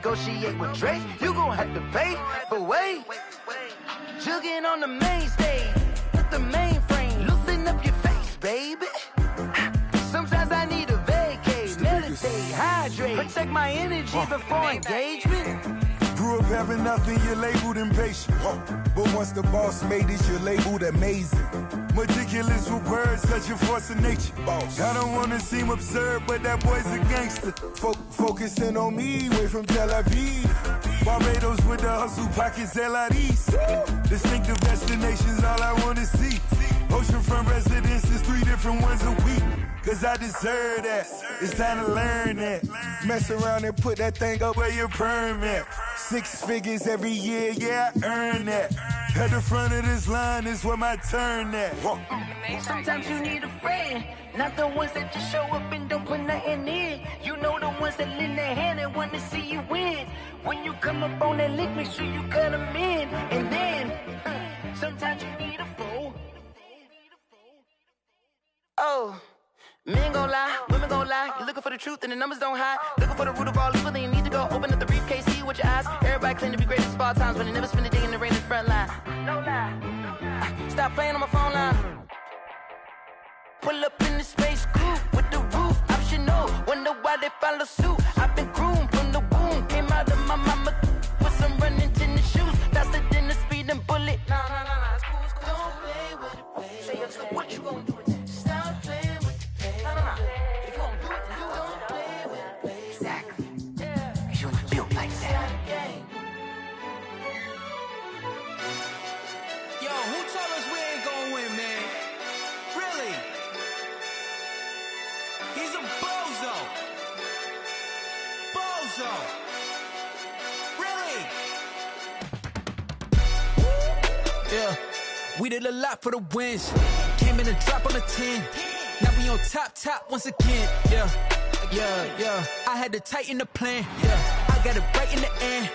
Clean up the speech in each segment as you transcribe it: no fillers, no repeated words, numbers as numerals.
negotiate with Drake. You gon' have to pay, but wait. Jugging on the main stage, with the mainframe. Loosen up your face, baby. Sometimes I need a vacate, meditate, hydrate, protect my energy before engagement. Grew up having nothing, you're labeled impatient. But once the boss made it, you're labeled amazing. Meticulous with words, such a force of nature. I don't wanna seem absurd, but that boy's a gangster. Focusing on me, way from Tel Aviv. Barbados with the hustle pockets, LIDs. Distinctive destinations, all I wanna see. Oceanfront residences, 3 different ones a week. Cause I deserve that, it's time to learn that. Mess around and put that thing up where your perm at. 6 figures every year, yeah, I earn that. At the front of this line is where my turn at. Sometimes you need a friend, not the ones that just show up and don't put nothing in. You know the ones that lend their hand and want to see you win. When you come up on that lick, make sure you cut them in. And then, sometimes you need a fool. Oh. Men gon' lie, women gon' lie. You're looking for the truth and the numbers don't hide. Looking for the root of all evil, then you need to go open up the briefcase, see with your eyes. Everybody claim to be greatest of all times, but they never spend a day in the rain in the front line. No lie. Stop playing on my phone line. Pull up in the space coupe with the roof optional. Wonder why they follow suit. I've been groomed from the womb. Came out of my mama with some running tennis shoes. Faster than the speeding bullet. Nah, it's cool, it's cool. Don't play with it, baby. Say so what you gon' do with it? Stop playing with it. If you don't do it, then you don't play with it, baby. Exactly. Cause you're not built like that. Yo, who told us we ain't gonna win, man? Really? He's a bozo. Bozo. Really? Yeah. We did a lot for the wins. Came in and drop on the 10. Now we on top once again, yeah. I had to tighten the plan, yeah. I got it right in the end,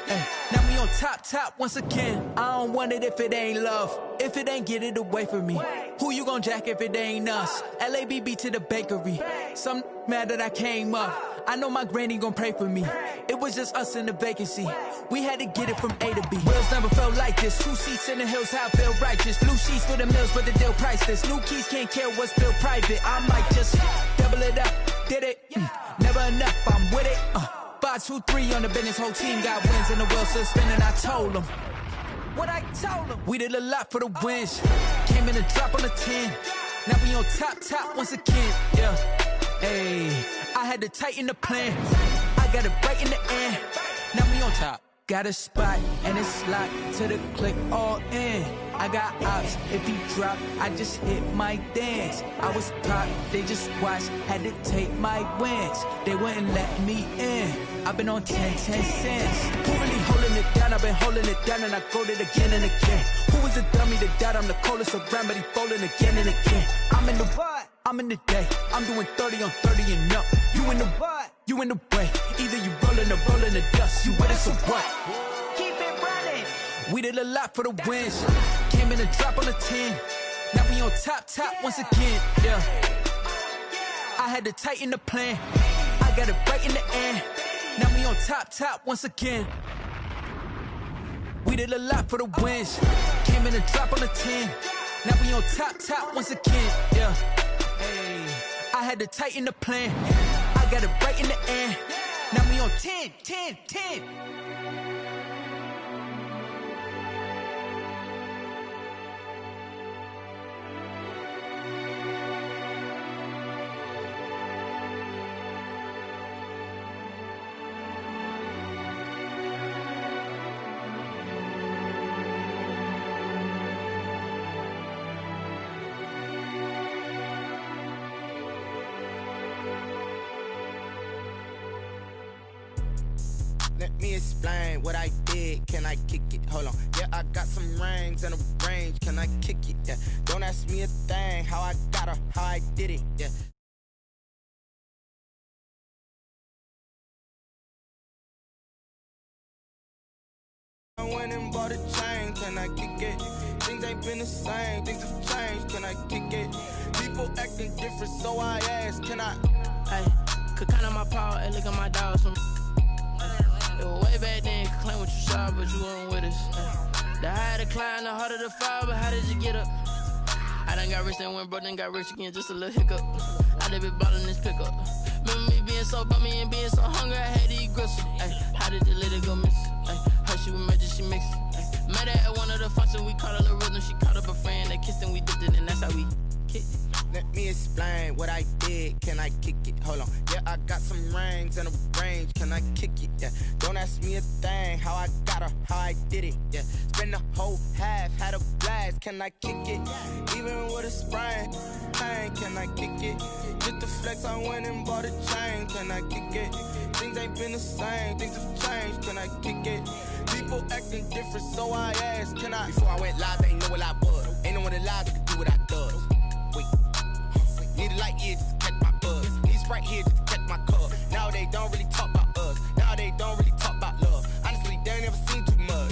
now we on top once again. I don't want it if it ain't love. If it ain't, get it away from me. Who you gon' jack if it ain't us? LABB to the bakery. Some mad that I came up. I know my granny gon' pray for me. It was just us in the vacancy. We had to get it from A to B. Wheels never felt like this. 2 seats in the hills, how I feel righteous. Blue sheets for the mills, but the deal priceless. New keys can't care what's built private. I might just double it up. Did it? Never enough, I'm with it. 5, 2, 3 on the business. Whole team got wins and the wheels still spinning. I told them what I told them. We did a lot for the wins. Came in and drop on the 10. Now we on top once again, yeah. Hey, I had to tighten the plan. I got it right in the end. Now we on top. Got a spot and it's locked to the click all in. I got ops, if he drop, I just hit my dance. I was pop, they just watched, had to take my wins. They wouldn't let me in. I've been on 10 cents. Who really holding it down? I've been holding it down and I go it again and again. Who was the dummy that died? I'm the coldest around, but he folding again and again. I'm in the what? I'm in the day. I'm doing 30 on 30 and up. You in the what? You in the way. Either you rolling or rolling the dust. You with us or what? Keep it running. We did a lot for the wins. Came in and drop on the 10. Now we on top once again, yeah. I had to tighten the plan. I got it right in the end. Now we on top once again. We did a lot for the wins. Came in and drop on the 10. Now we on top once again, yeah. Hey, I had to tighten the plan. I got it right in the end. Now we on 10. Let me explain what I did. Can I kick it? Hold on. Yeah, I got some rings and a range. Can I kick it? Yeah. Don't ask me a thing. How I got her, how I did it. Yeah. I went and bought a chain. Can I kick it? Things ain't been the same. Things have changed. Can I kick it? People acting different, so I asked. Can I? Hey, could count on my power and look at my dogs from. It was way side, but you weren't with us. The higher the climb, the harder the fall, but how did you get up? I done got rich and went broke, then got rich again, just a little hiccup. I done been ballin' this pickup. Remember me being so bummy and being so hungry, I had to eat gristle. How did the lady go miss? Her she was magic, she mixed. Met her at one of the functions, we caught a little rhythm. She caught up a friend, they kissed and we dipped it, and that's how we kicked it. Let me explain what I did. Can I kick it? Hold on. Yeah, I got some rings and a range. Can I kick it? Yeah. Don't ask me a thing. How I got her, how I did it. Yeah. Spend the whole half, had a blast. Can I kick it? Even with a sprain, pain. Can I kick it? Just the flex, I went and bought a chain. Can I kick it? Things ain't been the same. Things have changed. Can I kick it? People acting different, so I asked. Can I? Before I went live, they ain't know what I was. Ain't no one alive that could do what I does. Wait. Need a light here just to catch my buzz. Need Sprite here just to catch my cup. Now they don't really talk about us. Now they don't really talk about love. Honestly, they ain't never seen too much.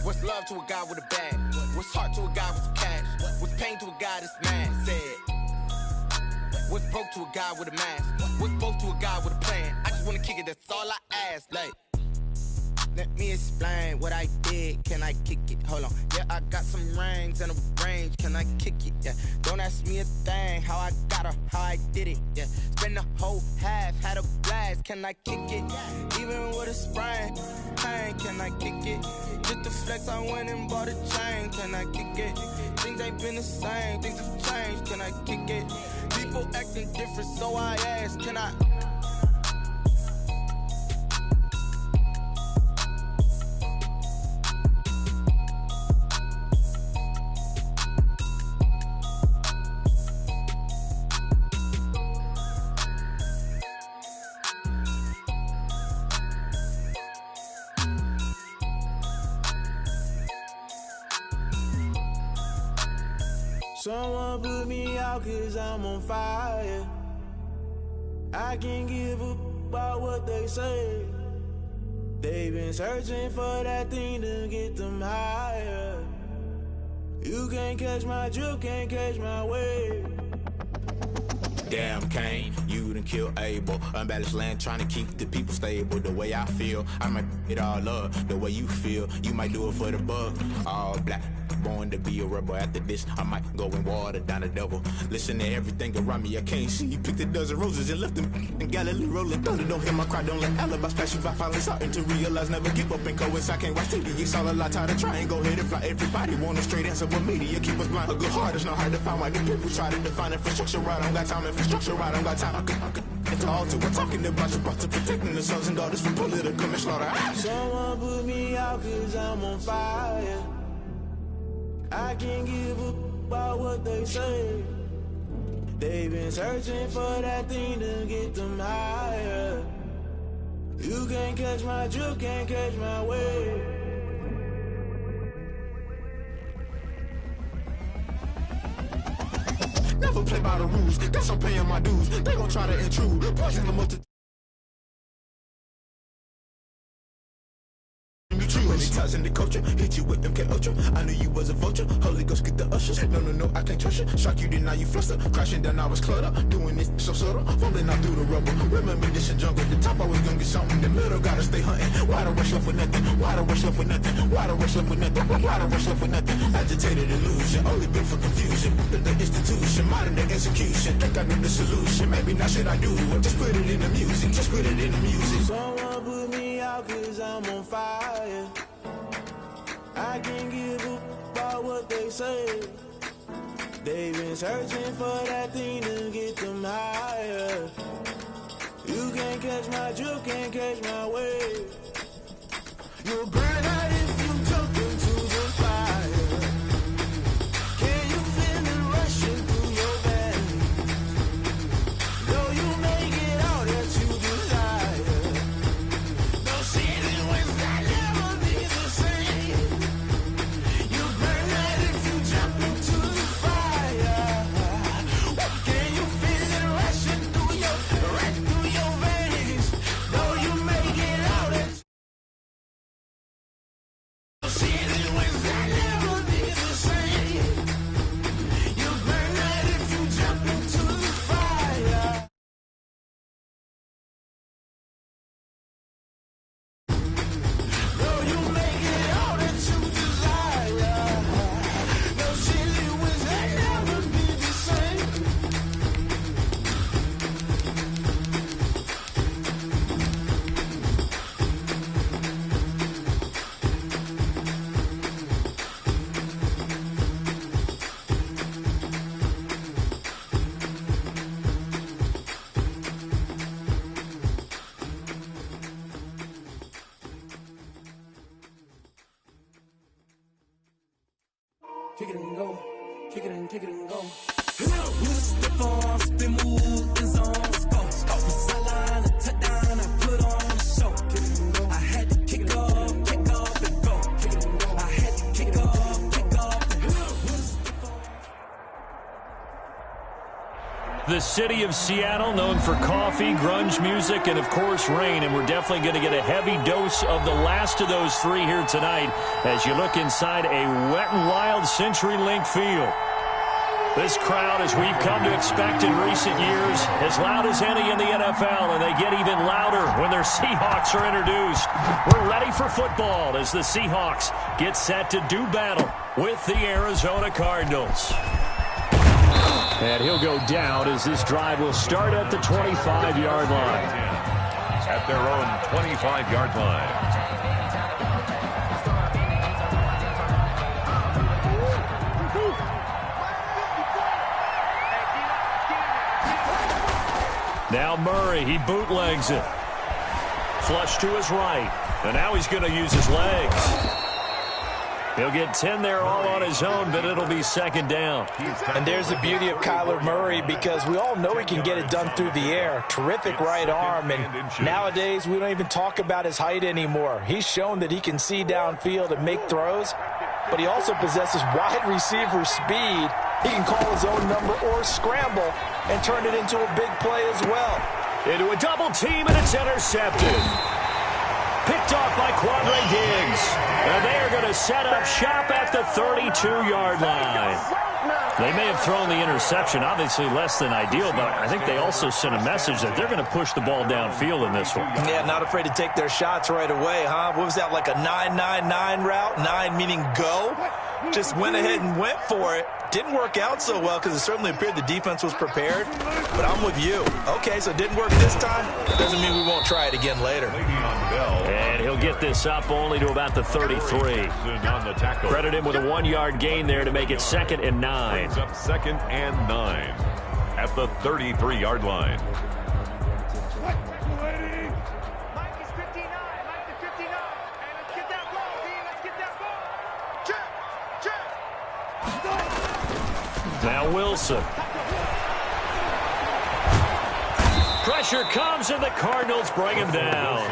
What's love to a guy with a bag? What's heart to a guy with some cash? What's pain to a guy that's mad? Said. What's broke to a guy with a mask? What's broke to a guy with a plan? I just wanna kick it, that's all I ask. Like, let me explain what I did. Can I kick it? Hold on. Yeah, I got some rings and a range. Can I kick it? Yeah. Don't ask me a thing. How I got her, how I did it. Yeah. Spend the whole half, had a blast. Can I kick it? Even with a sprain, pain. Can I kick it? Just the flex, I went and bought a chain. Can I kick it? Things ain't been the same. Things have changed. Can I kick it? People acting different, so I ask. Can I? Someone put me out cause I'm on fire. I can't give up about what they say. They've been searching for that thing to get them higher. You can't catch my drip, can't catch my wave. Damn Kane, you done killed Abel. Unbalanced land trying to keep the people stable. The way I feel, I might it all up. The way you feel, you might do it for the buck. All black, born to be a rebel. After this, I might go and water down the devil. Listen to everything around me, I can't see. Picked a dozen roses and left them in Galilee rolling thunder. Don't hear my cry, don't let alibis pass you by. Finally starting to realize, never give up and coincide. Can't watch TV, it's all a lot. Tired of trying, go ahead and fly. Everybody want a straight answer, but media keep us blind. A good heart is not hard to find. Why the people try to define infrastructure right? I don't got time, infrastructure right, I don't got time. It's all to we're talking about you, about to protecting the sons and daughters from political manslaughter. Someone put me out cause I'm on fire. I can't give up about what they say. They've been searching for that thing to get them higher. You can't catch my drip, can't catch my wave. Never play by the rules, guess I'm paying my dues. They gon' try to intrude, poison the multitude. Many times in the culture, hit you with MK Ultra. I knew you was a vulture. Holy Ghost get the ushers. No, I can't trust you. Shock you, then now you fluster. Crashing down, I was cluttered. Doing this so subtle, falling out through the rubble. Remember this in jungle. The top I was gonna get something. The middle gotta stay hunting. Why the rush left for nothing? Why the rush left for nothing? Why the rush left for nothing? Why the rush left for nothing? Agitated illusion, only built for confusion. The institution, modern day execution. Think I knew the solution. Maybe now should I do it? Just put it in the music. Just put it in the music. Someone put me out cause I'm on fire. I can't give up about what they say. They've been searching for that thing to get them higher. You can't catch my drip, can't catch my wave. You'll burn out if you jump into the fire. Can you feel it rushing through your veins? Though you make it all that you desire. No city was that never be the same. You burn out if you jump into the fire. Can you feel it rushing through your veins? Though you make it out that kick it and go, kick it and go. With a stiff arm, spin move, is on scope. From sideline to touchdown, I put on a show. I had to kick off and go. I had to kick off and go. The city of Seattle, known for coffee, grunge music, and, of course, rain. And we're definitely going to get a heavy dose of the last of those three here tonight as you look inside a Wet n Wild CenturyLink field. This crowd, as we've come to expect in recent years, as loud as any in the NFL, and they get even louder when their Seahawks are introduced. We're ready for football as the Seahawks get set to do battle with the Arizona Cardinals. And he'll go down as this drive will start at the 25-yard line. At their own 25-yard line. Now Murray, he bootlegs it. Flush to his right. And now he's going to use his legs. He'll get 10 there all on his own, but it'll be second down. And there's the beauty of Kyler Murray, because we all know he can get it done through the air. Terrific right arm, and nowadays we don't even talk about his height anymore. He's shown that he can see downfield and make throws, but he also possesses wide receiver speed. He can call his own number or scramble and turn it into a big play as well. Into a double team, and it's intercepted. Picked off by Quandre Diggs. And they are going to set up shop at the 32-yard line. They may have thrown the interception, obviously less than ideal, but I think they also sent a message that they're going to push the ball downfield in this one. Yeah, not afraid to take their shots right away, huh? What was that, like a 9-9-9 route? 9 meaning go? Just went ahead and went for it. Didn't work out so well because it certainly appeared the defense was prepared. But I'm with you. Okay, so it didn't work this time. Doesn't mean we won't try it again later. And he'll get this up only to about the 33. Credit him with a 1-yard gain there to make it 2nd and 9. Up 2nd and 9 at the 33-yard line. Now Wilson. Pressure comes, and the Cardinals bring him down.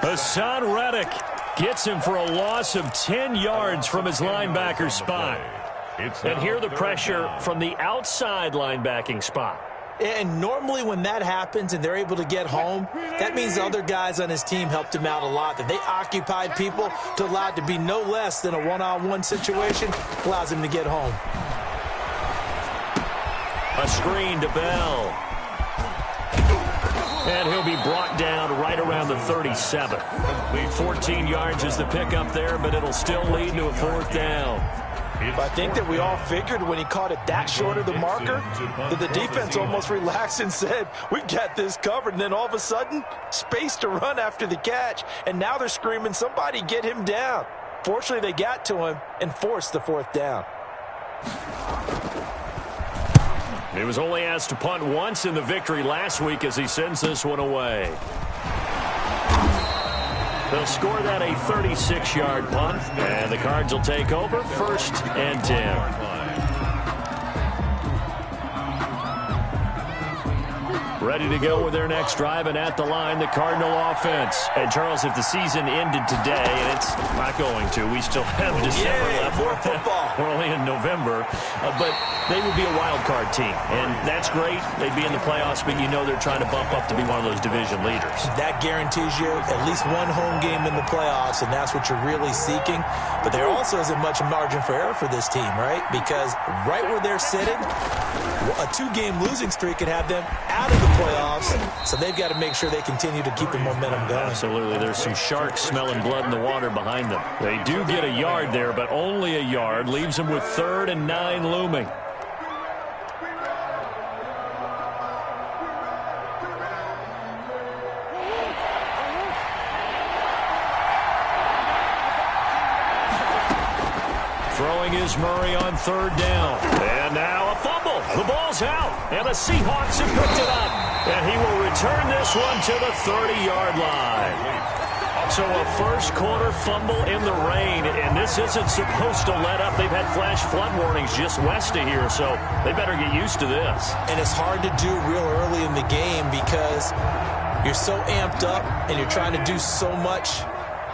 Hassan Reddick gets him for a loss of 10 yards from his linebacker spot. And here the pressure from the outside linebacking spot. And normally when that happens and they're able to get home, that means the other guys on his team helped him out a lot. That they occupied people to allow it to be no less than a one-on-one situation allows him to get home. A screen to Bell. And he'll be brought down right around the 37. 14 yards is the pickup there, but it'll still lead to a 4th down. I think that we all figured when he caught it that short of the marker that the defense almost relaxed and said, we got this covered. And then all of a sudden, space to run after the catch. And now they're screaming, somebody get him down. Fortunately, they got to him and forced the 4th down. He was only asked to punt once in the victory last week as he sends this one away. They'll score that a 36-yard punt, and the Cards will take over 1st and 10. Ready to go with their next drive, and at the line, the Cardinal offense. And, Charles, if the season ended today, and it's not going to, we still have December left. More football. We're only in November. But they would be a wild card team, and that's great. They'd be in the playoffs, but you know they're trying to bump up to be one of those division leaders. That guarantees you at least one home game in the playoffs, and that's what you're really seeking. But there also isn't much margin for error for this team, right? Because right where they're sitting, a 2-game losing streak could have them out of the playoffs, so they've got to make sure they continue to keep the momentum going. Absolutely. There's some sharks smelling blood in the water behind them. They do get a yard there, but only a yard. Leaves them with 3rd and 9 looming. Throwing is Murray on 3rd down. And now a fumble. The ball's out. And the Seahawks have picked it up. And he will return this one to the 30-yard line. So a first quarter fumble in the rain, and this isn't supposed to let up. They've had flash flood warnings just west of here, so they better get used to this. And it's hard to do real early in the game because you're so amped up and you're trying to do so much.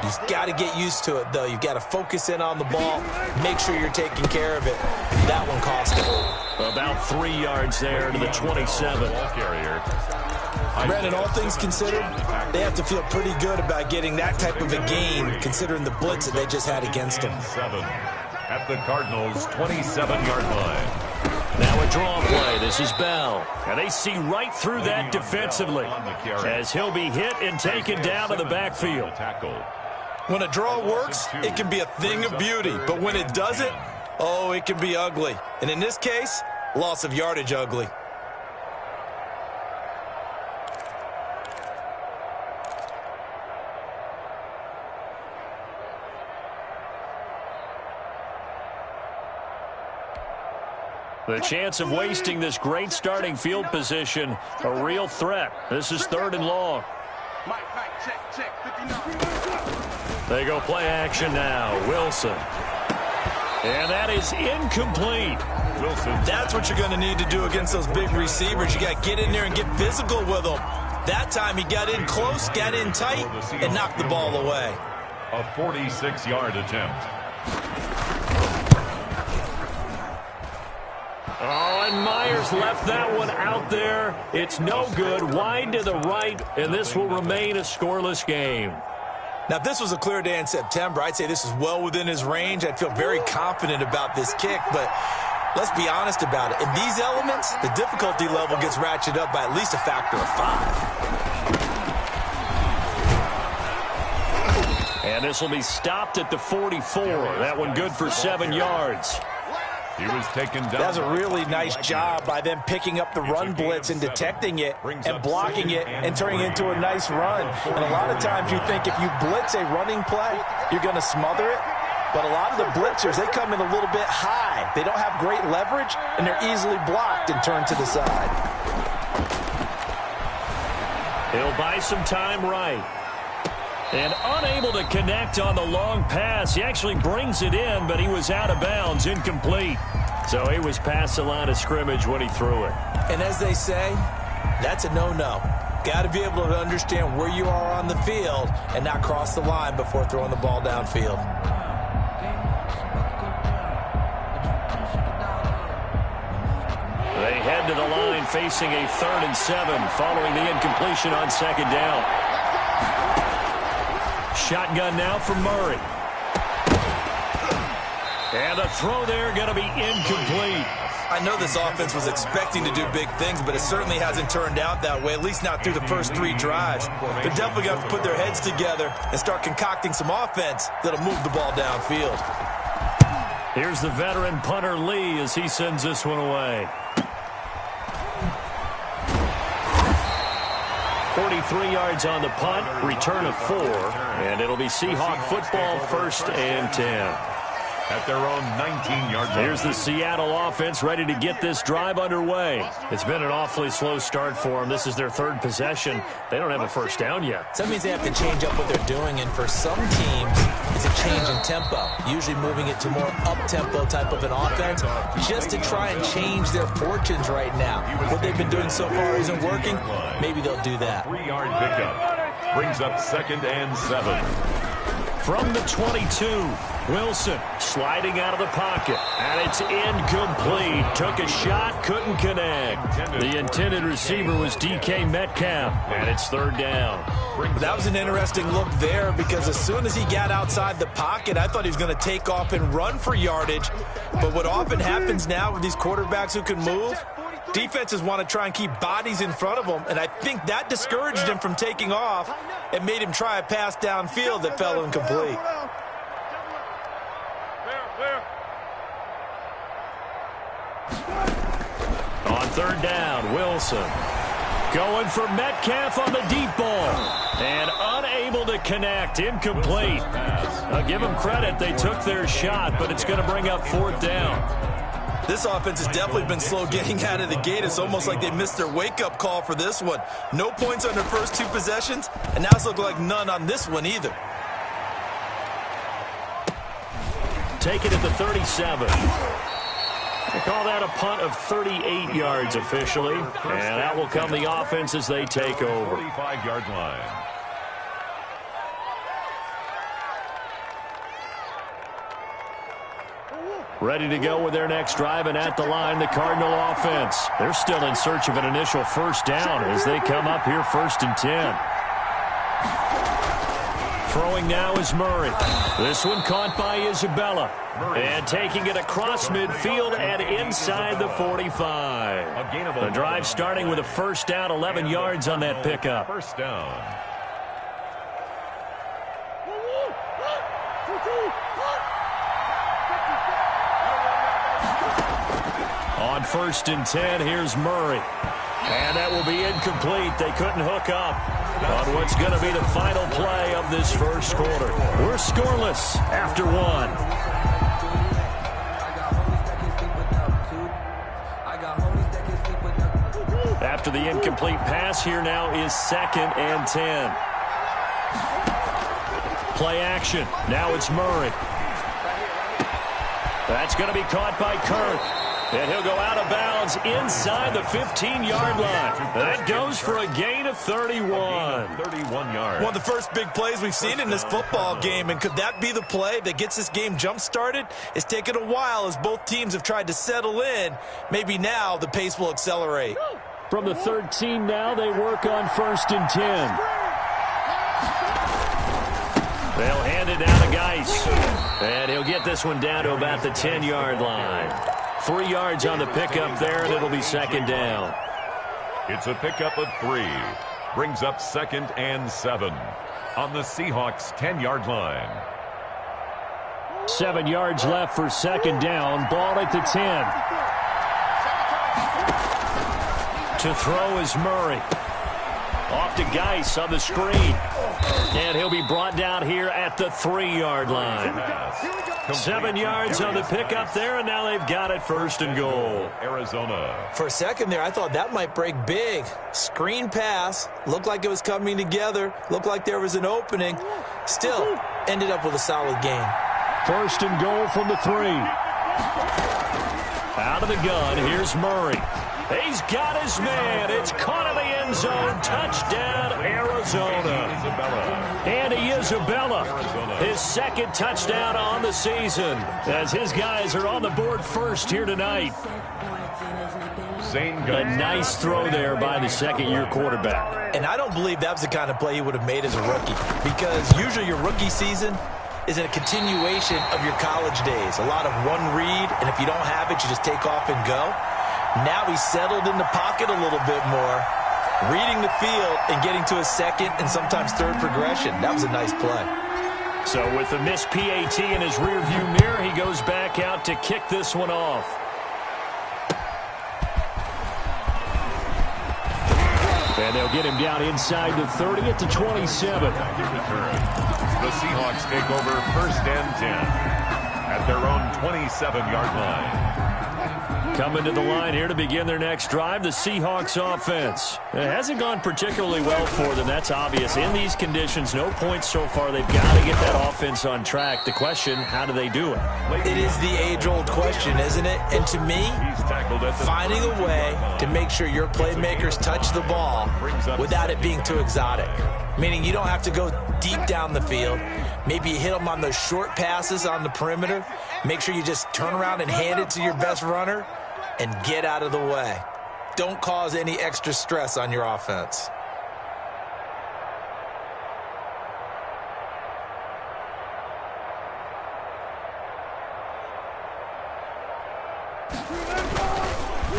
You've got to get used to it, though. You've got to focus in on the ball, make sure you're taking care of it. That one cost him. About 3 yards there to the 27. Brandon, all things considered, they have to feel pretty good about getting that type of a gain, considering the blitz that they just had against them. At the Cardinals' 27-yard line. Now a draw play. This is Bell. And they see right through that defensively as he'll be hit and taken down to the backfield. When a draw works, it can be a thing of beauty. But when it doesn't, oh, it can be ugly. And in this case, loss of yardage ugly. The chance of wasting this great starting field position, a real threat. This is 3rd and long. They go play action now. Wilson. And that is incomplete. Wilson. That's what you're going to need to do against those big receivers. You got to get in there and get physical with them. That time he got in close, got in tight, and knocked the ball away. A 46-yard attempt. Oh, and Myers left that one out there. It's no good. Wide to the right, and this will remain a scoreless game. Now, if this was a clear day in September, I'd say this is well within his range. I'd feel very confident about this kick, but let's be honest about it. In these elements, the difficulty level gets ratcheted up by at least a factor of 5. And this will be stopped at the 44. That one good for 7 yards. He was taken down. That's a really nice job by them picking up the run blitz and detecting it and blocking it and turning it into a nice run. And a lot of times you think if you blitz a running play, you're going to smother it. But a lot of the blitzers, they come in a little bit high. They don't have great leverage, and they're easily blocked and turned to the side. He'll buy some time right. And unable to connect on the long pass. He actually brings it in, but he was out of bounds, incomplete. So he was past the line of scrimmage when he threw it. And as they say, that's a no-no. Got to be able to understand where you are on the field and not cross the line before throwing the ball downfield. They head to the line facing a 3rd and 7 following the incompletion on 2nd down. Shotgun now for Murray. And the throw there going to be incomplete. I know this offense was expecting to do big things, but it certainly hasn't turned out that way, at least not through the first 3 drives. They're definitely going to have to put their heads together and start concocting some offense that'll move the ball downfield. Here's the veteran punter Lee as he sends this one away. 43 yards on the punt, return of 4, and it'll be Seahawk football, 1st and 10. At their own 19-yard line. Here's the Seattle offense ready to get this drive underway. It's been an awfully slow start for them. This is their 3rd possession. They don't have a first down yet. So that means they have to change up what they're doing, and for some teams, it's a change in tempo, usually moving it to more up-tempo type of an offense, just to try and change their fortunes right now. What they've been doing so far isn't working. Maybe they'll do that. 3-yard pickup brings up 2nd and 7. From the 22, Wilson sliding out of the pocket, and it's incomplete. Took a shot, couldn't connect. The intended receiver was DK Metcalf, and it's 3rd down. That was an interesting look there because as soon as he got outside the pocket, I thought he was going to take off and run for yardage. But what often happens now with these quarterbacks who can move, defenses want to try and keep bodies in front of them, and I think that discouraged him from taking off and made him try a pass downfield that fell incomplete. On 3rd down, Wilson going for Metcalf on the deep ball and unable to connect, incomplete. I'll give them credit, they took their shot, but it's going to bring up 4th down. This offense has definitely been slow getting out of the gate. It's almost like they missed their wake-up call for this one. No points on their first 2 possessions, and now it's looking like none on this one either. take it at the 37. They call that a punt of 38 yards officially. And that will come the offense as they take over. 45-yard line. Ready to go with their next drive, and at the line, the Cardinal offense. They're still in search of an initial first down as they come up here 1st and 10. Throwing now is Murray. This one caught by Isabella. And taking it across midfield and inside the 45. The drive starting with a first down, 11 yards on that pickup. First down. On 1st and 10, here's Murray. And that will be incomplete. They couldn't hook up on what's going to be the final play of this first quarter. We're scoreless after one. After the incomplete pass, here now is 2nd and 10. Play action. Now it's Murray. That's going to be caught by Kirk. And he'll go out of bounds inside the 15-yard line. That goes for a gain of 31. 31 yards. One of the first big plays we've seen in this football game. And could that be the play that gets this game jump-started? It's taken a while as both teams have tried to settle in. Maybe now the pace will accelerate. From the 13 now, they work on 1st and 10. They'll hand it down to Geis. And he'll get this one down to about the 10-yard line. 3 yards on the pickup there, and it'll be 2nd down. It's a pickup of 3. Brings up 2nd and 7 on the Seahawks' 10-yard line. 7 yards left for 2nd down. Ball at the 10. To throw is Murray. Off to Geis on the screen. And he'll be brought down here at the 3-yard line. 7 yards on the pickup there, and now they've got it 1st and goal. Arizona. For a second there, I thought that might break big. Screen pass. Looked like it was coming together. Looked like there was an opening. Still, ended up with a solid gain. 1st and goal from the 3. Out of the gun, here's Murray. He's got his man. It's caught in the end zone. Touchdown, Arizona. Andy Isabella, his 2nd touchdown on the season, as his guys are on the board first here tonight. A nice throw there by the 2nd-year quarterback. And I don't believe that was the kind of play he would have made as a rookie, because usually your rookie season is a continuation of your college days. A lot of one read, and if you don't have it, you just take off and go. Now he's settled in the pocket a little bit more, reading the field and getting to his 2nd and sometimes 3rd progression. That was a nice play. So with the missed PAT in his rearview mirror, he goes back out to kick this one off. And they'll get him down inside the 30 at the 27. The Seahawks take over 1st and 10 at their own 27-yard line. Coming to the line here to begin their next drive, the Seahawks offense. It hasn't gone particularly well for them, that's obvious. In these conditions, no points so far. They've got to get that offense on track. The question, how do they do it? It is the age-old question, isn't it? And to me, finding a way to make sure your playmakers touch the ball without it being too exotic. Meaning you don't have to go deep down the field. Maybe you hit them on those short passes on the perimeter. Make sure you just turn around and hand it to your best runner and get out of the way. Don't cause any extra stress on your offense.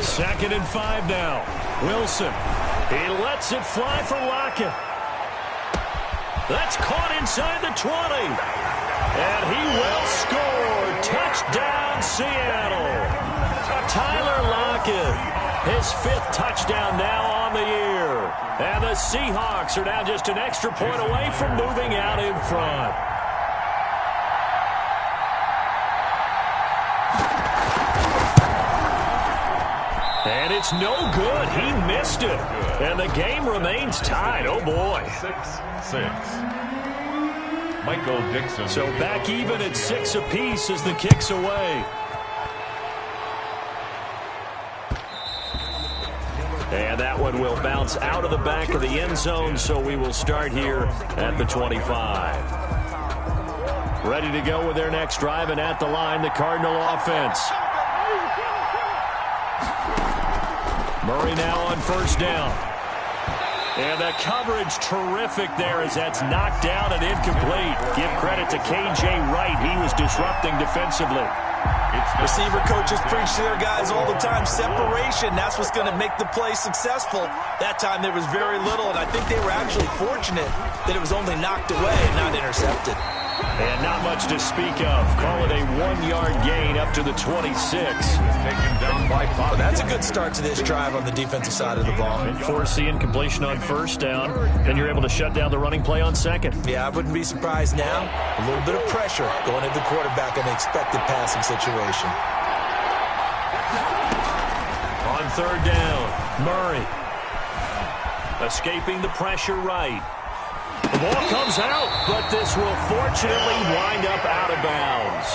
Second and 5 now. Wilson. He lets it fly for Lockett. That's caught inside the 20. And he will score. Touchdown, Seattle. Tyler Lockett, his 5th touchdown now on the year. And the Seahawks are now just an extra point away from moving out in front. And it's no good. He missed it. And the game remains tied. Oh, boy. 6-6. Michael Dixon. So back even at 6 apiece as the kick's away. And that one will bounce out of the back of the end zone, so we will start here at the 25. Ready to go with their next drive, and at the line, the Cardinal offense. Murray now on first down. And the coverage terrific there as that's knocked down and incomplete. Give credit to K.J. Wright. He was disrupting defensively. Receiver coaches preach to their guys all the time. Separation, that's what's going to make the play successful. That time there was very little, and I think they were actually fortunate that it was only knocked away and not intercepted. And not much to speak of. Call it a 1-yard gain up to the 26. Taken down by Bob. Well, that's a good start to this drive on the defensive side of the ball. And force the incompletion on first down. Then you're able to shut down the running play on second. Yeah, I wouldn't be surprised now. A little bit of pressure going into the quarterback in the expected passing situation. On third down, Murray. Escaping the pressure right. The ball comes out, but this will fortunately wind up out of bounds.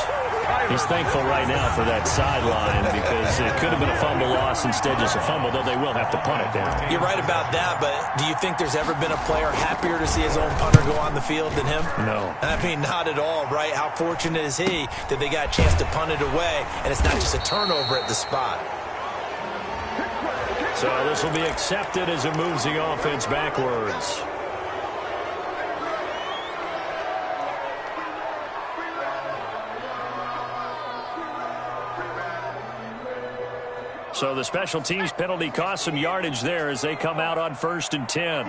He's thankful right now for that sideline because it could have been a fumble loss, instead just a fumble, though they will have to punt it down. You're right about that, but do you think there's ever been a player happier to see his own punter go on the field than him? No. I mean, not at all, right? How fortunate is he that they got a chance to punt it away, and it's not just a turnover at the spot. So this will be accepted as it moves the offense backwards. So the special teams penalty cost some yardage there as they come out on 1st and 10.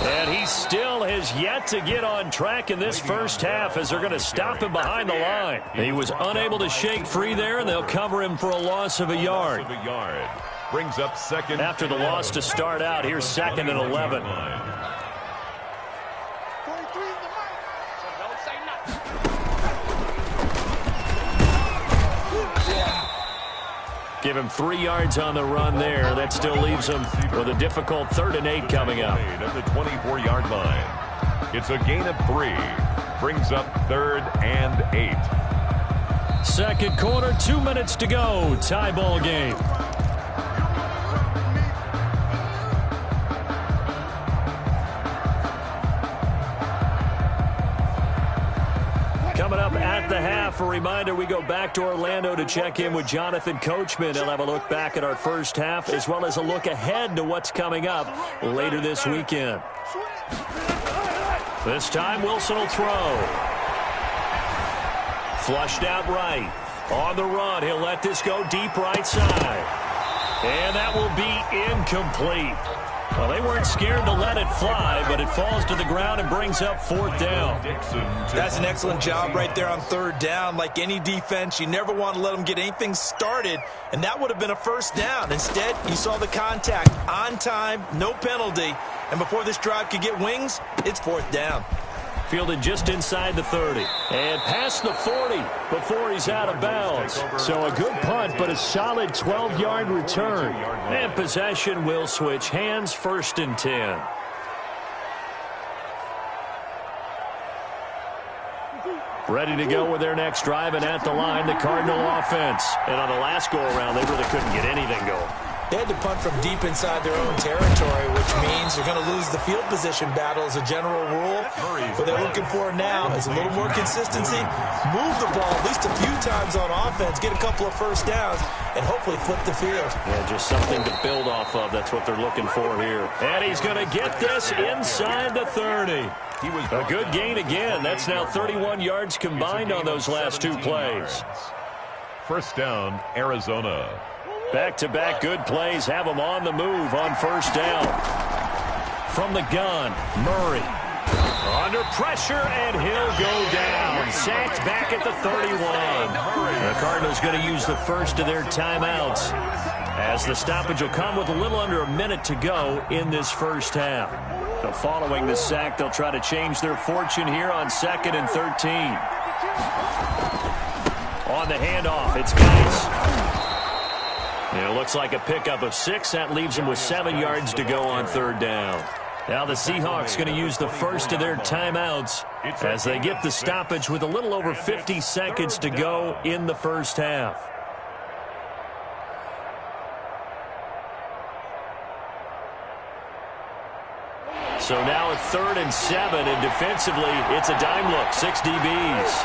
And he still has yet to get on track in this first half as they're going to stop him behind the line. He was unable to shake free there, and they'll cover him for a loss of a yard. Brings up second. After the loss to start out, here's 2nd and 11. Give him 3 yards on the run there. That still leaves him with a difficult 3rd and 8 coming up. At the 24-yard line. It's a gain of 3. Brings up 3rd and 8. Second quarter, 2 minutes to go. Tie ball game. Coming up at the half, a reminder, we go back to Orlando to check in with Jonathan Coachman. He'll have a look back at our first half as well as a look ahead to what's coming up later this weekend. This time, Wilson will throw. Flushed out right. On the run, he'll let this go deep right side. And that will be incomplete. Well, they weren't scared to let it fly, but it falls to the ground and brings up 4th down. That's an excellent job right there on 3rd down. Like any defense, you never want to let them get anything started, and that would have been a 1st down. Instead, you saw the contact on time, no penalty, and before this drive could get wings, it's 4th down. Fielded just inside the 30 and past the 40 before he's out of bounds. So a good punt, but a solid 12-yard return. And possession will switch hands, 1st and 10. Ready to go with their next drive, and at the line, the Cardinal offense. And on the last go-around, they really couldn't get anything going. They had to punt from deep inside their own territory, which means they're going to lose the field position battle as a general rule. What they're looking for now is a little more consistency, move the ball at least a few times on offense, get a couple of 1st downs, and hopefully flip the field. Yeah, just something to build off of. That's what they're looking for here. And he's going to get this inside the 30. A good gain again. That's now 31 yards combined on those last 2 plays. 1st down, Arizona. Back-to-back good plays have him on the move on 1st down. From the gun, Murray. Under pressure, and he'll go down. Sacked back at the 31. The Cardinals going to use the first of their timeouts, as the stoppage will come with a little under a minute to go in this first half. So following the sack, they'll try to change their fortune here on 2nd and 13. On the handoff, it's Geis. And it looks like a pickup of 6. That leaves them with 7 yards to go on third down. Now the Seahawks going to use the first of their timeouts as they get the stoppage with a little over 50 seconds to go in the first half. So now at 3rd and 7, and defensively, it's a dime look. 6 DBs.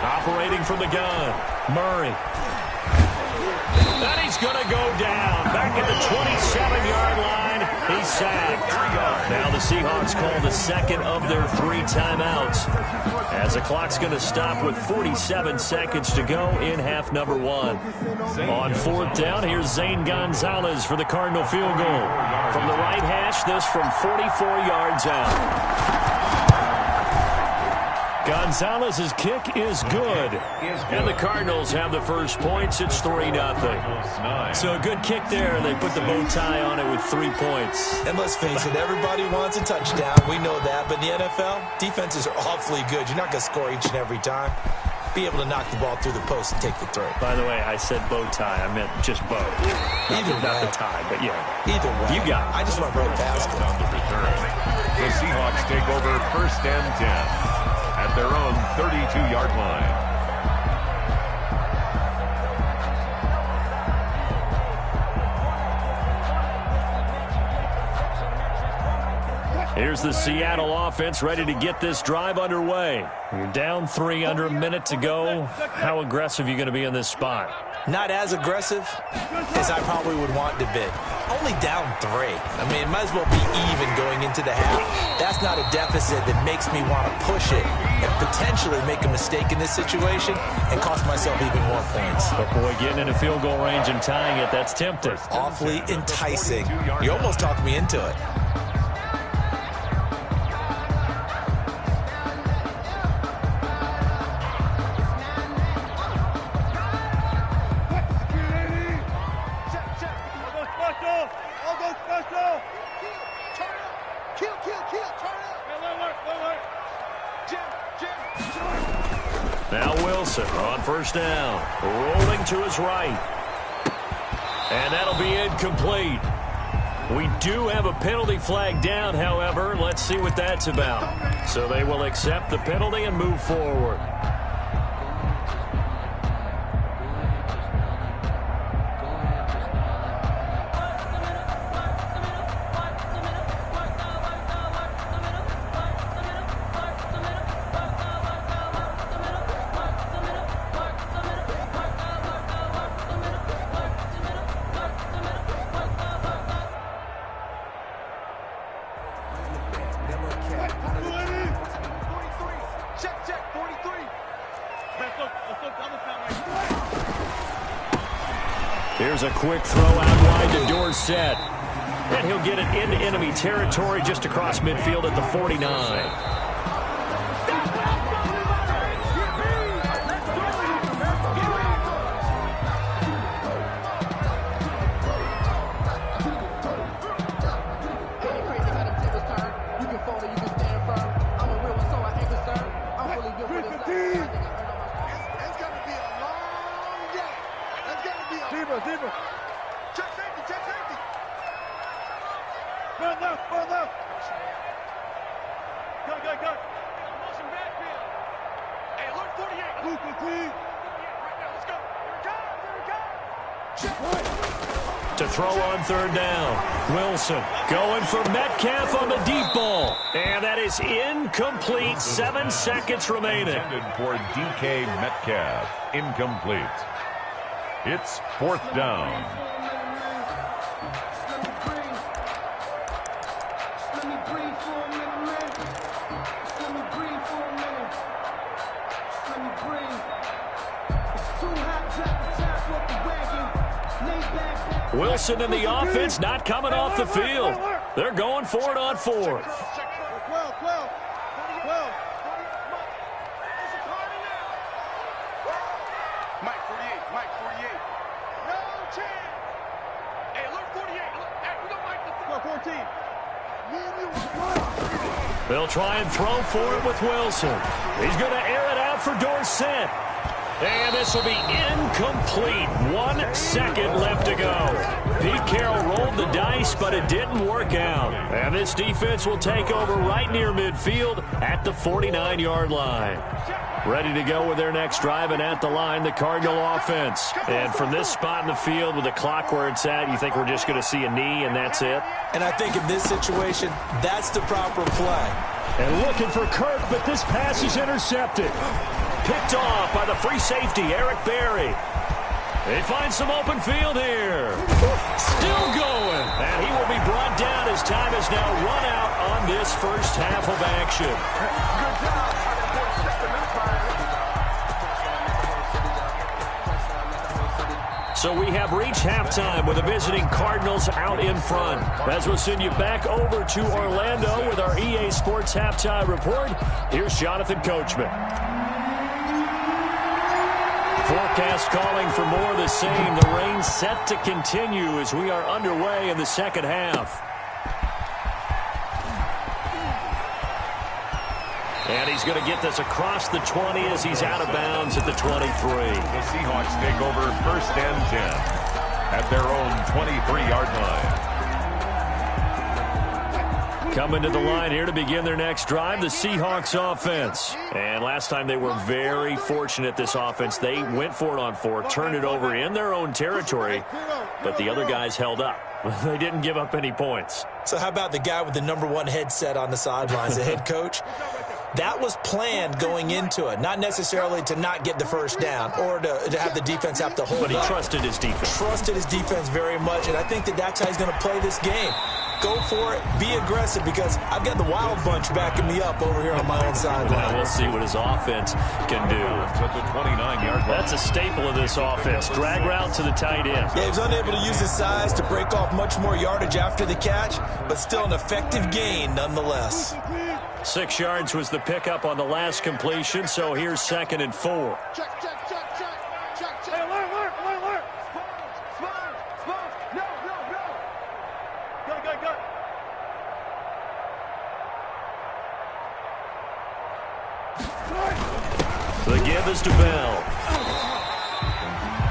Operating from the gun, Murray. And he's going to go down. Back at the 27-yard line, he's sacked. Now the Seahawks call the second of their 3 timeouts, as the clock's going to stop with 47 seconds to go in half number 1. On 4th down, here's Zane Gonzalez for the Cardinal field goal. From the right hash, this from 44 yards out. Gonzalez's kick is good. And the Cardinals have the first points. It's 3-0. So a good kick there. They put the bow tie on it with 3 points. And let's face it, everybody wants a touchdown. We know that. But in the NFL, defenses are awfully good. You're not going to score each and every time. Be able to knock the ball through the post and take the throw. By the way, I said bow tie. I meant just bow. Not the tie, but yeah. Either way. You got it. I just went right past it. The Seahawks take over 1st and 10 at their own 32-yard line. Here's the Seattle offense ready to get this drive underway. You're down 3 under a minute to go. How aggressive are you going to be in this spot? Not as aggressive as I probably would want to be. Only down 3. I mean, it might as well be even going into the half. That's not a deficit that makes me want to push it and potentially make a mistake in this situation and cost myself even more points. But boy, getting in a field goal range and tying it, that's tempting. Awfully enticing. You almost talked me into it. Now Wilson on 1st down, rolling to his right. And that'll be incomplete. We do have a penalty flag down, however. Let's see what that's about. So they will accept the penalty and move forward. Here's a quick throw out wide to Dorsett. And he'll get it into enemy territory just across midfield at the 49. To throw on 3rd down. Wilson going for Metcalf on the deep ball. And that is incomplete. 7 seconds remaining. Intended for DK Metcalf. Incomplete. It's 4th down. Wilson and the offense not coming off the field. They're going for it on 4th. They'll try and throw for it with Wilson. He's going to air it out for Dorsett. And this will be incomplete. 1 second left to go. Pete Carroll rolled the dice, but it didn't work out. And this defense will take over right near midfield at the 49-yard line. Ready to go with their next drive, and at the line, the Cardinal offense. And from this spot in the field with the clock where it's at, you think we're just going to see a knee and that's it? And I think in this situation, that's the proper play. And looking for Kirk, but this pass is intercepted. Picked off by the free safety, Eric Berry. They find some open field here. Still going. And he will be brought down as time has now run out on this first half of action. Good job. So we have reached halftime with the visiting Cardinals out in front. As we'll send you back over to Orlando with our EA Sports Halftime Report, here's Jonathan Coachman. Forecast calling for more of the same. The rain set to continue as we are underway in the second half. And he's going to get this across the 20 as he's out of bounds at the 23. The Seahawks take over 1st and 10 at their own 23-yard line. Coming to the line here to begin their next drive, the Seahawks offense. And last time they were very fortunate, this offense. They went for it on 4, turned it over in their own territory, but the other guys held up. They didn't give up any points. So how about the guy with the #1 headset on the sidelines, the head coach? That was planned going into it, not necessarily to not get the first down or to have the defense have to hold up. But he trusted his defense. Trusted his defense very much, and I think that's how he's going to play this game. Go for it. Be aggressive, because I've got the wild bunch backing me up over here on my own sideline. We'll see what his offense can do. That's a staple of this offense. Drag route to the tight end. Yeah, he was unable to use his size to break off much more yardage after the catch, but still an effective gain nonetheless. 6 yards was the pickup on the last completion, so here's 2nd and 4. Check. Hey, alert. Spot. No. Go. The give is to Bell.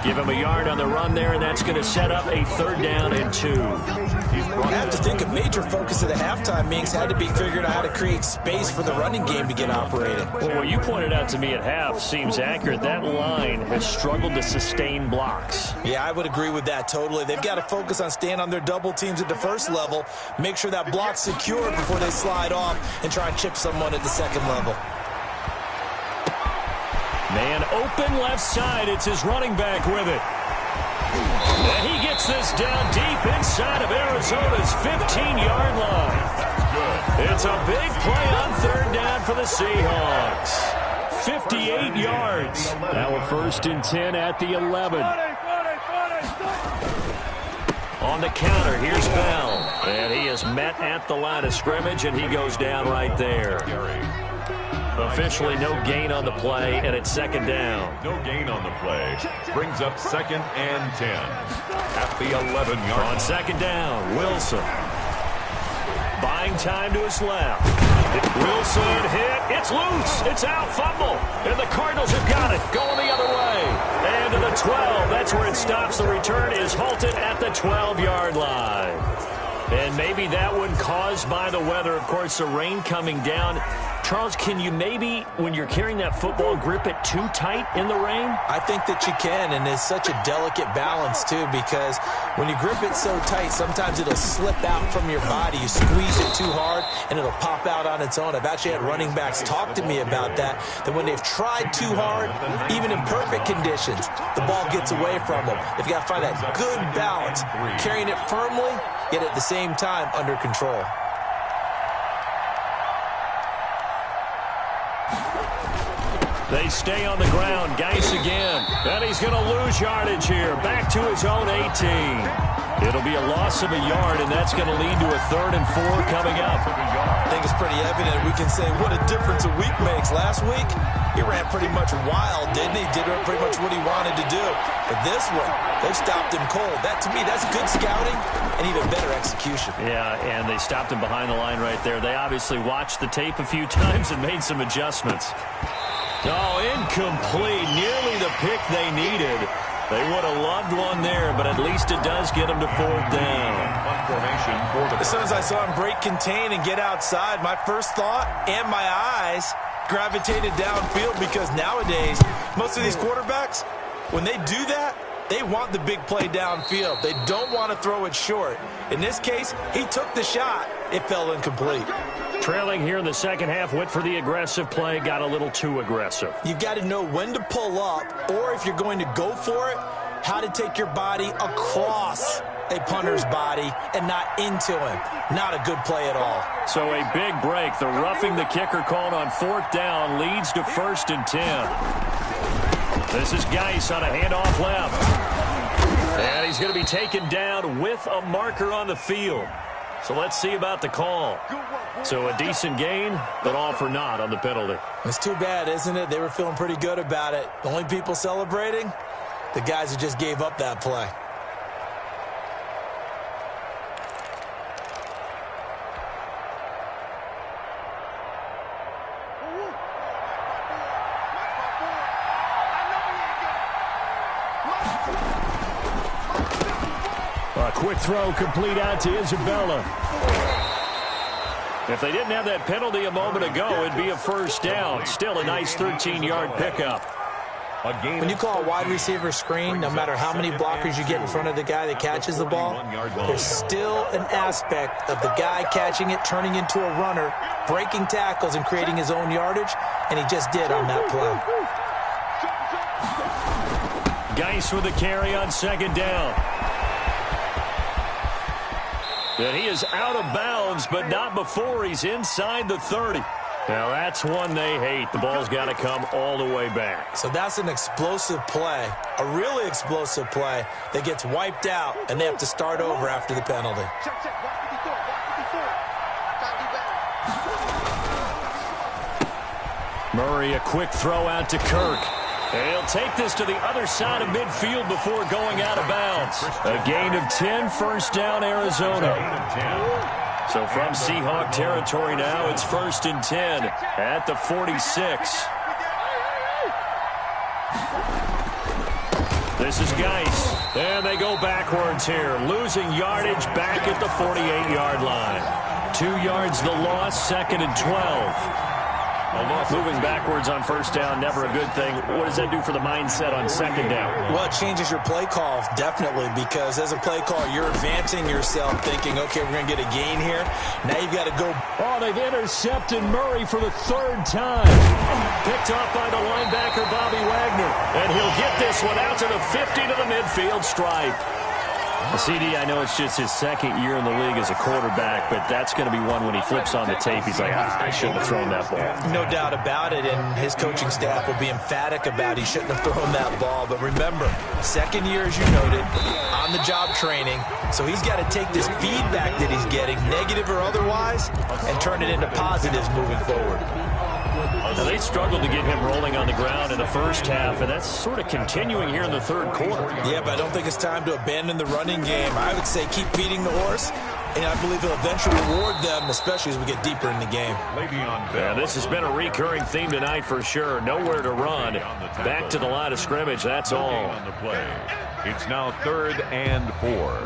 Give him a yard on the run there, and that's going to set up a 3rd down and 2. You have to think a major focus of the halftime meetings had to be figuring out how to create space for the running game to get operated. Well, what you pointed out to me at half seems accurate. That line has struggled to sustain blocks. Yeah, I would agree with that totally. They've got to focus on staying on their double teams at the first level, make sure that block's secured before they slide off and try and chip someone at the second level. Man open left side. It's his running back with it. And he gets this down deep inside of Arizona's 15-yard line. It's a big play on 3rd down for the Seahawks. 58 yards. Now a 1st and 10 at the 11. On the counter, here's Bell. And he is met at the line of scrimmage, and he goes down right there. Officially no gain on the play, and it's 2nd down. No gain on the play. Brings up 2nd and 10 at the 11-yard line. On 2nd down, Wilson. Buying time to his left. Wilson hit. It's loose. It's out. Fumble. And the Cardinals have got it. Going the other way. And to the 12. That's where it stops. The return is halted at the 12-yard line. And maybe that one caused by the weather. Of course, the rain coming down. Charles, can you maybe, when you're carrying that football, grip it too tight in the rain? I think that you can, and it's such a delicate balance, too, because when you grip it so tight, sometimes it'll slip out from your body. You squeeze it too hard, and it'll pop out on its own. I've actually had running backs talk to me about that when they've tried too hard, even in perfect conditions, the ball gets away from them. They've got to find that good balance, carrying it firmly, yet at the same time under control. They stay on the ground. Geis again. And he's going to lose yardage here. Back to his own 18. It'll be a loss of a yard, and that's going to lead to a 3rd and 4 coming up. I think it's pretty evident. We can say what a difference a week makes. Last week, he ran pretty much wild, didn't he? Did pretty much what he wanted to do. But this one, they stopped him cold. That, to me, that's good scouting and even better execution. Yeah, and they stopped him behind the line right there. They obviously watched the tape a few times and made some adjustments. Oh, incomplete. Nearly the pick they needed. They would have loved one there, but at least it does get them to 4th down. As soon as I saw him break contain and get outside, my first thought and my eyes gravitated downfield, because nowadays, most of these quarterbacks, when they do that, they want the big play downfield. They don't want to throw it short. In this case, he took the shot. It fell incomplete. Trailing here in the second half, went for the aggressive play, got a little too aggressive. You've got to know when to pull up, or if you're going to go for it, how to take your body across a punter's body and not into him. Not a good play at all. So a big break. The roughing the kicker called on 4th down leads to 1st and 10. This is Geis on a handoff left. And he's going to be taken down with a marker on the field. So let's see about the call. So a decent gain, but all for naught on the penalty. It's too bad, isn't it? They were feeling pretty good about it. The only people celebrating, the guys who just gave up that play. A quick throw complete out to Isabella. If they didn't have that penalty a moment ago, it'd be a 1st down. Still a nice 13-yard pickup. When you call a wide receiver screen, no matter how many blockers you get in front of the guy that catches the ball, there's still an aspect of the guy catching it, turning into a runner, breaking tackles and creating his own yardage, and he just did on that play. Geis with a carry on 2nd down. And he is out of bounds, but not before he's inside the 30. Now, that's one they hate. The ball's got to come all the way back. So that's an explosive play, a really explosive play that gets wiped out, and they have to start over after the penalty. Murray, a quick throw out to Kirk. And he'll take this to the other side of midfield before going out of bounds. A gain of 10, 1st down, Arizona. So from Seahawk territory now, it's 1st and 10 at the 46. This is Geis. And they go backwards here, losing yardage back at the 48-yard line. 2 yards the loss, 2nd and 12. Moving backwards on 1st down, never a good thing. What does that do for the mindset on 2nd down? Well, it changes your play call, definitely, because as a play call, you're advancing yourself thinking, okay, we're going to get a gain here. Now you've got to go. Oh, they've intercepted Murray for the 3rd time. Picked off by the linebacker, Bobby Wagner. And he'll get this one out to the 50 to the midfield stripe. CD, I know it's just his 2nd year in the league as a quarterback, but that's going to be one when he flips on the tape. He's like, I shouldn't have thrown that ball. No doubt about it, and his coaching staff will be emphatic about he shouldn't have thrown that ball. But remember, 2nd year, as you noted, on-the-job training, so he's got to take this feedback that he's getting, negative or otherwise, and turn it into positives moving forward. Now, they struggled to get him rolling on the ground in the 1st half, and that's sort of continuing here in the 3rd quarter. Yeah, but I don't think it's time to abandon the running game. I would say keep feeding the horse, and I believe he'll eventually reward them, especially as we get deeper in the game. Yeah, this has been a recurring theme tonight for sure. Nowhere to run. Back to the line of scrimmage, that's all. It's now 3rd and 4.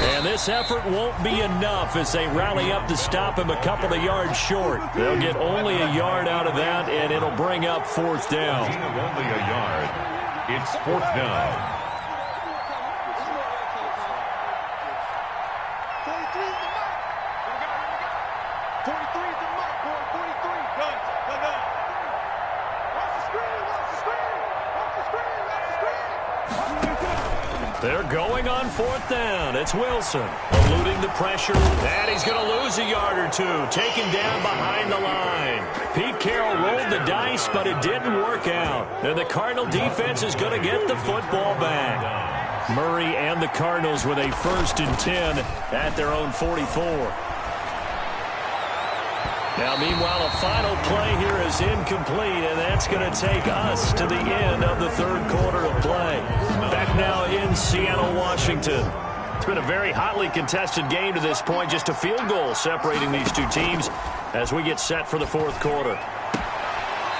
And this effort won't be enough as they rally up to stop him a couple of yards short. They'll get only a yard out of that, and it'll bring up 4th down. Only a yard. It's 4th down. They're going on 4th down. It's Wilson eluding the pressure, and he's going to lose a yard or two. Taken down behind the line. Pete Carroll rolled the dice, but it didn't work out. And the Cardinal defense is going to get the football back. Murray and the Cardinals with a 1st and 10 at their own 44. Now, meanwhile, a final play here is incomplete, and that's going to take us to the end of the third quarter of play. Back now in Seattle, Washington. It's been a very hotly contested game to this point, just a field goal separating these two teams as we get set for the fourth quarter.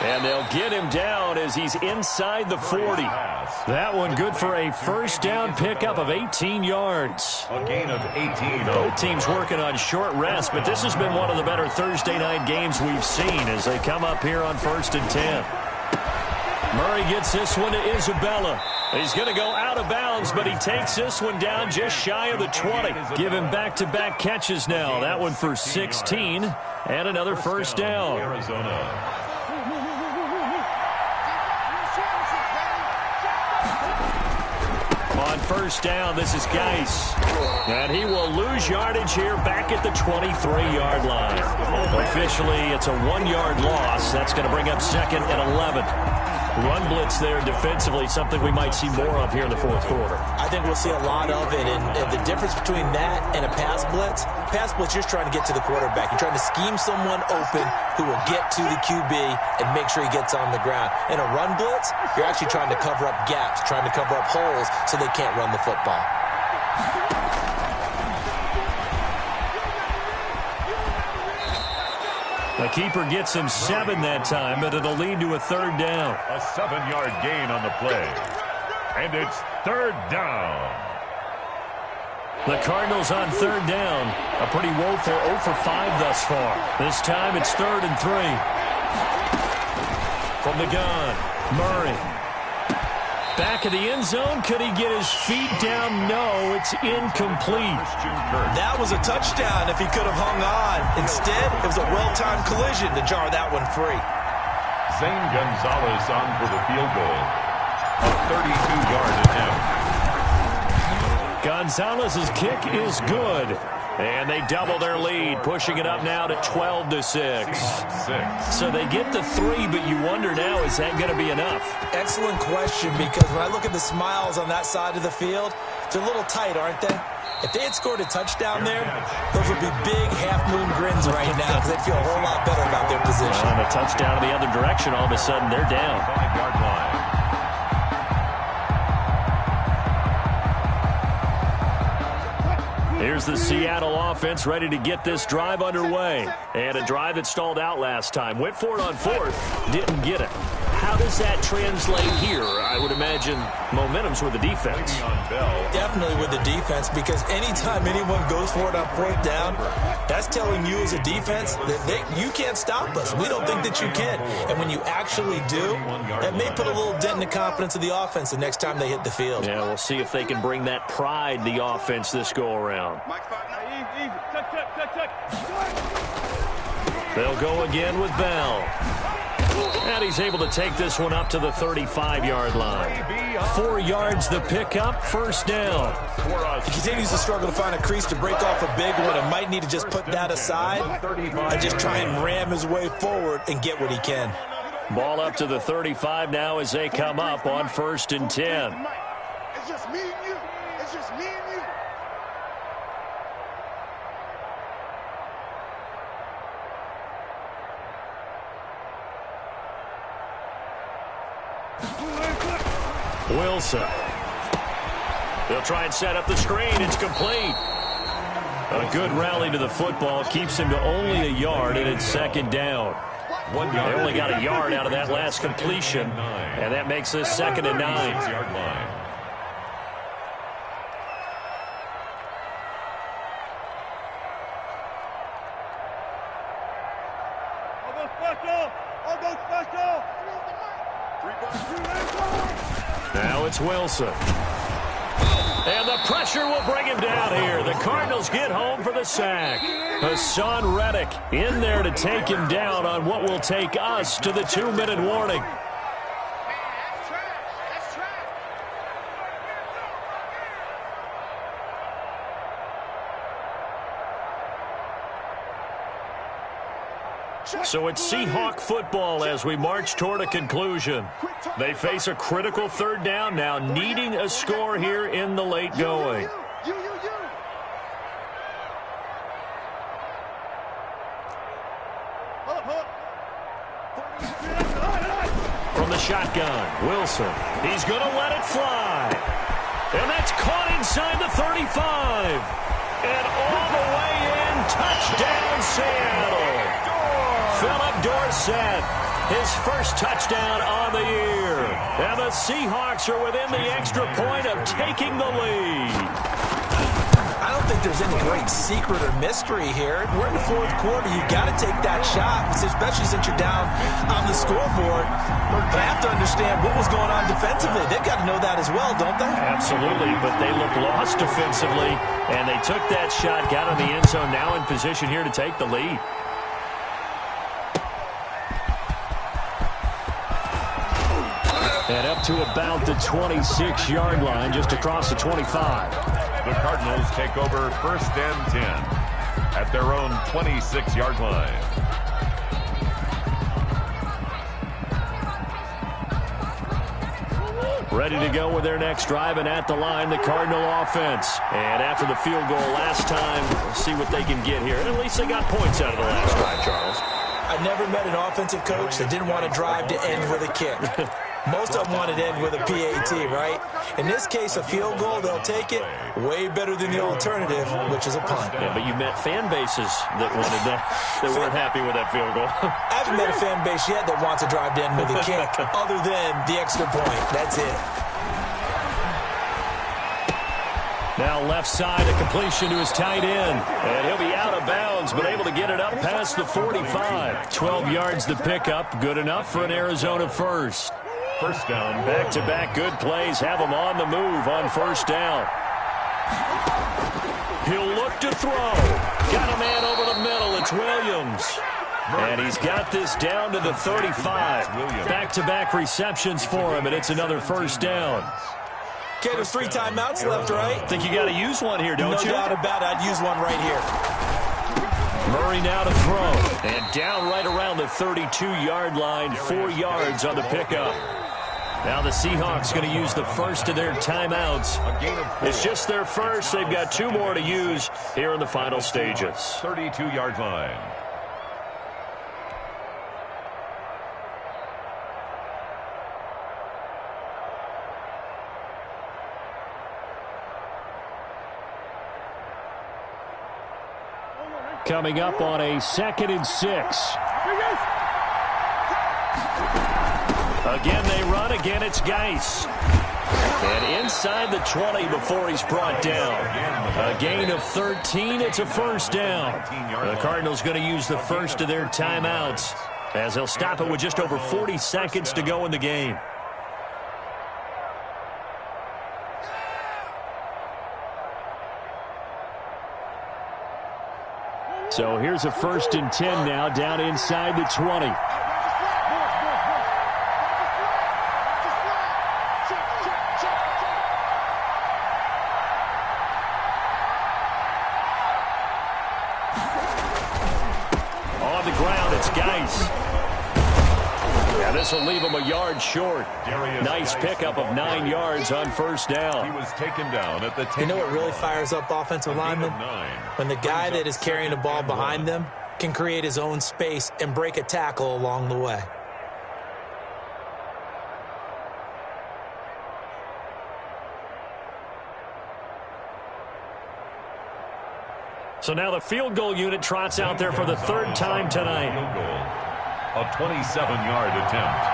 And they'll get him down as he's inside the 40. That one good for a first down pickup of 18 yards. A gain of 18. Both teams working on short rest, but this has been one of the better Thursday night games we've seen as they come up here on 1st and 10. Murray gets this one to Isabella. He's going to go out of bounds, but he takes this one down just shy of the 20. Give him back-to-back catches now. That one for 16 and another first down. Arizona. On first down, this is Geis. And he will lose yardage here back at the 23-yard line. Officially, it's a 1-yard loss. That's going to bring up second and 11. Run blitz there defensively, something we might see more of here in the fourth quarter. I think we'll see a lot of it, and the difference between that and a pass blitz, you're trying to get to the quarterback. You're trying to scheme someone open who will get to the QB and make sure he gets on the ground. In a run blitz, you're actually trying to cover up gaps, trying to cover up holes so they can't run the football. The keeper gets him 7 that time, but it'll lead to a third down. A 7-yard gain on the play. And it's third down. The Cardinals on third down. A pretty woeful 0 for 5 thus far. This time it's 3rd and 3. From the gun, Murray. Back of the end zone. Could he get his feet down? No, it's incomplete. That was a touchdown if he could have hung on. Instead, it was a well-timed collision to jar that one free. Zane Gonzalez on for the field goal. A 32-yard attempt. Gonzalez's kick is good. And they double their lead, pushing it up now to 12-6. So they get the 3, but you wonder now, is that going to be enough? Excellent question, because when I look at the smiles on that side of the field, they're a little tight, aren't they? If they had scored a touchdown there, those would be big half-moon grins right now because they'd feel a whole lot better about their position. And a touchdown in the other direction, all of a sudden they're down. 5-yard line. Here's the Seattle offense ready to get this drive underway. And a drive that stalled out last time. Went for it on 4th, didn't get it. How does that translate here? I would imagine momentum's with the defense. Definitely with the defense, because anytime anyone goes for it on 4th down, that's telling you as a defense that you can't stop us. We don't think that you can. And when you actually do, that may put a little dent in the confidence of the offense the next time they hit the field. Yeah, we'll see if they can bring that pride, the offense, this go-around. They'll go again with Bell. And he's able to take this one up to the 35-yard line. 4 yards the pickup, first down. He continues to struggle to find a crease to break off a big one and might need to just put that aside and just try and ram his way forward and get what he can. Ball up to the 35 now as they come up on 1st and 10. It's just me and you. It's just me and you. Wilson. They'll try and set up the screen. It's complete. A good rally to the football keeps him to only a yard, and it's second down. 1 yard. They only got a yard out of that last completion, and that makes this 2nd and 9. 6-yard line. Now it's Wilson. And the pressure will bring him down here. The Cardinals get home for the sack. Hassan Reddick in there to take him down on what will take us to the 2-minute warning. So it's Seahawk football as we march toward a conclusion. They face a critical 3rd down now, needing a score here in the late going. shotgun. Wilson, he's going to let it fly. And that's caught inside the 35. And all the way in, touchdown Seattle. Philip Dorsett, his first touchdown on the year. And the Seahawks are within the extra point of taking the lead. I don't think there's any great secret or mystery here. We're in the fourth quarter. You got to take that shot, especially since you're down on the scoreboard. But I have to understand what was going on defensively. They've got to know that as well, don't they? Absolutely, but they look lost defensively, and they took that shot, got in the end zone, now in position here to take the lead. And up to about the 26-yard line, just across the 25. The Cardinals take over 1st and 10 at their own 26-yard line. Ready to go with their next drive, and at the line, the Cardinal offense. And after the field goal last time, we'll see what they can get here. And at least they got points out of the last drive, Charles. I never met an offensive coach that didn't want to drive to end with a kick. Most of them wanted to end with a PAT, right? In this case, a field goal, they'll take it. Way better than the alternative, which is a punt. Yeah, but you met fan bases that wanted that weren't happy with that field goal. I haven't met a fan base yet that wants to drive to end with a kick, other than the extra point. That's it. Now left side, a completion to his tight end. And he'll be out of bounds, but able to get it up past the 45. 12 yards to pick up. Good enough for an Arizona first. First down. Back-to-back good plays have him on the move on first down. He'll look to throw. Got a man over the middle. It's Williams. And he's got this down to the 35. Back-to-back receptions for him, and it's another first down. Okay, there's 3 timeouts left, right? Think you got to use one here, don't you? No doubt about it. I'd use one right here. Murray now to throw. And down right around the 32-yard line. 4 yards on the pickup. Now the Seahawks going to use the first of their timeouts. It's just their first. They've got 2 more to use here in the final stages. 32-yard line. Coming up on a 2nd and 6. Again, they run. Again, it's Geis. And inside the 20 before he's brought down. A gain of 13. It's a first down. The Cardinals going to use the first of their timeouts as they'll stop it with just over 40 seconds to go in the game. So here's a 1st and 10 now down inside the 20. On the ground, it's Geis. Yeah, this will leave him a yard short. Nice pickup of 9 yards on first down. He was taken down at the 10. You know what really fires up offensive linemen? When the guy that is carrying the ball behind them can create his own space and break a tackle along the way. So now the field goal unit trots out there for the 3rd time tonight. Field goal. A 27-yard attempt.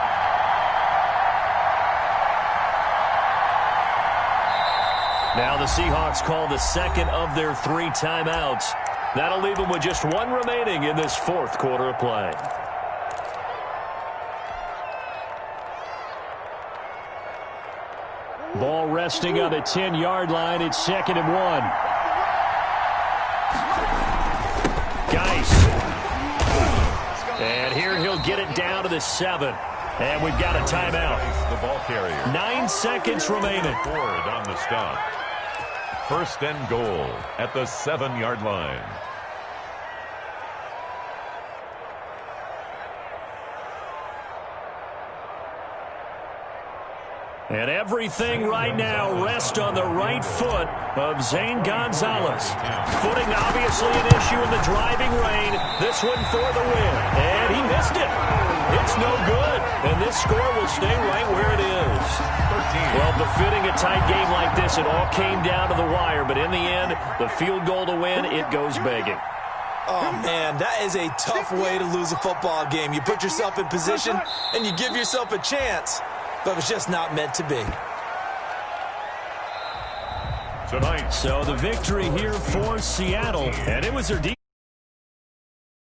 Now the Seahawks call the 2nd of their 3 timeouts. That'll leave them with just 1 remaining in this 4th quarter of play. Ball resting on the 10-yard line. It's 2nd and 1. Geis. And here he'll get it down to the 7. And we've got a timeout. The ball carrier. 9 seconds remaining. Forward on the stop. 1st and goal at the 7-yard line. And everything right now rests on the right foot of Zane Gonzalez. Footing obviously an issue in the driving rain. This one for the win. And he missed it. It's no good. And this score will stay right where it is. Well, befitting a tight game like this, it all came down to the wire. But in the end, the field goal to win, it goes begging. Oh, man, that is a tough way to lose a football game. You put yourself in position, and you give yourself a chance. But it's just not meant to be. Tonight. So the victory here for Seattle, and it was their defense.